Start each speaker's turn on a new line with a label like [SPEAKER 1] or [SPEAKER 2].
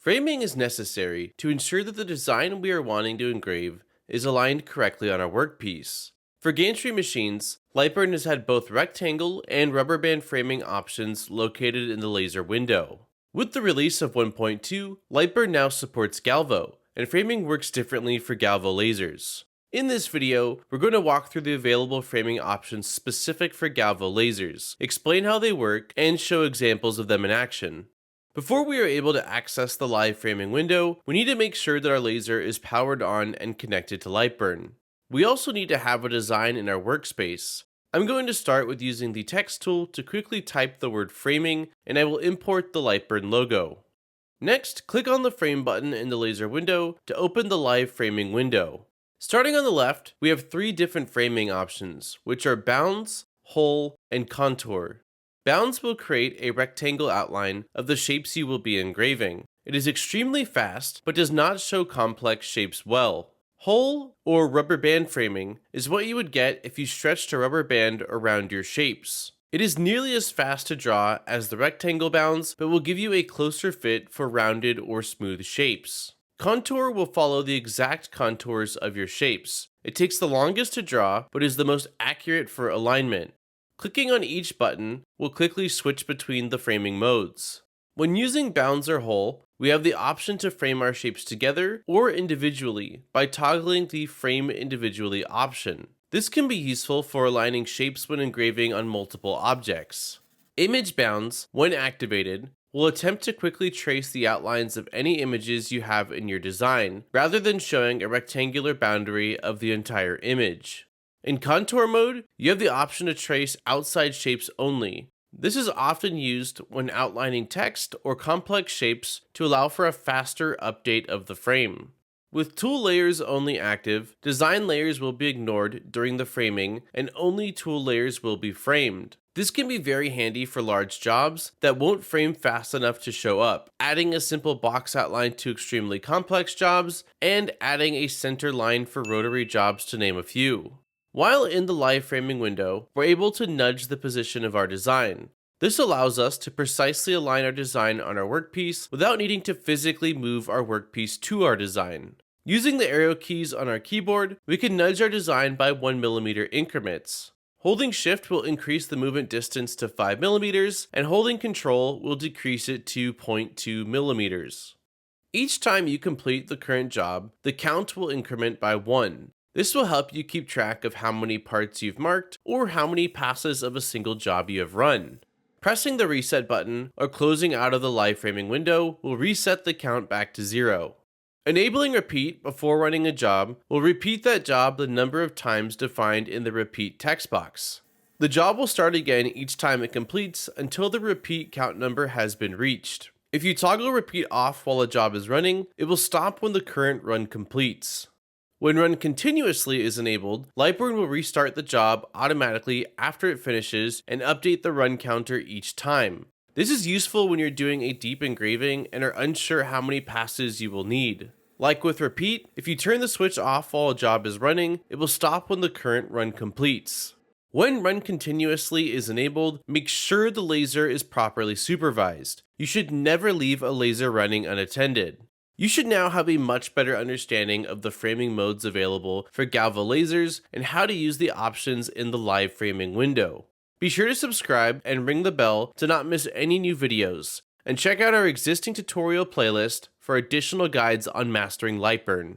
[SPEAKER 1] Framing is necessary to ensure that the design we are wanting to engrave is aligned correctly on our workpiece. For gantry machines, LightBurn has had both rectangle and rubber band framing options located in the laser window. With the release of 1.2, LightBurn now supports Galvo, and framing works differently for Galvo lasers. In this video, we're going to walk through the available framing options specific for Galvo lasers, explain how they work, and show examples of them in action. Before we are able to access the live framing window, we need to make sure that our laser is powered on and connected to LightBurn. We also need to have a design in our workspace. I'm going to start with using the text tool to quickly type the word framing, and I will import the LightBurn logo. Next, click on the frame button in the laser window to open the live framing window. Starting on the left, we have three different framing options, which are bounds, hole, and contour. Bounds will create a rectangle outline of the shapes you will be engraving. It is extremely fast, but does not show complex shapes well. Hole, or rubber band framing, is what you would get if you stretched a rubber band around your shapes. It is nearly as fast to draw as the rectangle bounds, but will give you a closer fit for rounded or smooth shapes. Contour will follow the exact contours of your shapes. It takes the longest to draw, but is the most accurate for alignment. Clicking on each button will quickly switch between the framing modes. When using bounds or hole, we have the option to frame our shapes together or individually by toggling the Frame Individually option. This can be useful for aligning shapes when engraving on multiple objects. Image bounds, when activated, will attempt to quickly trace the outlines of any images you have in your design, rather than showing a rectangular boundary of the entire image. In contour mode, you have the option to trace outside shapes only. This is often used when outlining text or complex shapes to allow for a faster update of the frame. With tool layers only active, design layers will be ignored during the framing and only tool layers will be framed. This can be very handy for large jobs that won't frame fast enough to show up, adding a simple box outline to extremely complex jobs, and adding a center line for rotary jobs to name a few. While in the live framing window, we're able to nudge the position of our design. This allows us to precisely align our design on our workpiece without needing to physically move our workpiece to our design. Using the arrow keys on our keyboard, we can nudge our design by 1mm increments. Holding Shift will increase the movement distance to 5mm, and holding Control will decrease it to 0.2mm. Each time you complete the current job, the count will increment by 1. This will help you keep track of how many parts you've marked or how many passes of a single job you have run. Pressing the reset button or closing out of the live framing window will reset the count back to 0. Enabling repeat before running a job will repeat that job the number of times defined in the repeat text box. The job will start again each time it completes until the repeat count number has been reached. If you toggle repeat off while a job is running, it will stop when the current run completes. When run continuously is enabled, LightBurn will restart the job automatically after it finishes and update the run counter each time. This is useful when you're doing a deep engraving and are unsure how many passes you will need. Like with repeat, if you turn the switch off while a job is running, it will stop when the current run completes. When run continuously is enabled, make sure the laser is properly supervised. You should never leave a laser running unattended. You should now have a much better understanding of the framing modes available for Galvo lasers and how to use the options in the live framing window. Be sure to subscribe and ring the bell to not miss any new videos, and check out our existing tutorial playlist for additional guides on mastering LightBurn.